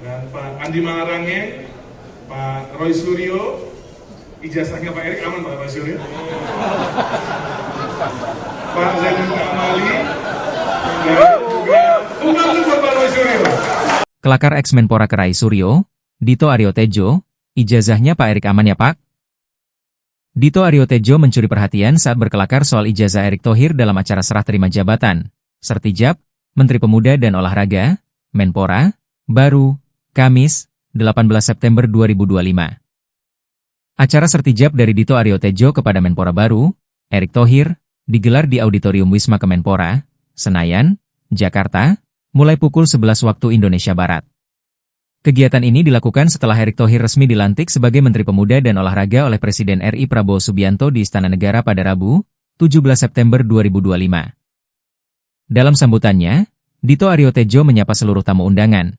dan Pak Andi Malarangeng, Pak Roy Suryo, ijazahnya Pak Erik aman Pak Roy Suryo, Pak Zainuddin Amali, dan juga bukan buat Pak Roy Suryo. Kelakar ex-Menpora Kerai Suryo, Dito Aryo Tejo, ijazahnya Pak Erik aman ya Pak? Dito Aryo Tejo mencuri perhatian saat berkelakar soal ijazah Erick Thohir dalam acara serah terima jabatan, Sertijab, Menteri Pemuda dan Olahraga, Menpora, Baru, Kamis, 18 September 2025. Acara Sertijab dari Dito Aryo Tejo kepada Menpora Baru, Erick Thohir, digelar di Auditorium Wisma Kemenpora, Senayan, Jakarta, mulai pukul 11 waktu Indonesia Barat. Kegiatan ini dilakukan setelah Erick Thohir resmi dilantik sebagai Menteri Pemuda dan Olahraga oleh Presiden RI Prabowo Subianto di Istana Negara pada Rabu, 17 September 2025. Dalam sambutannya, Dito Aryo Tejo menyapa seluruh tamu undangan,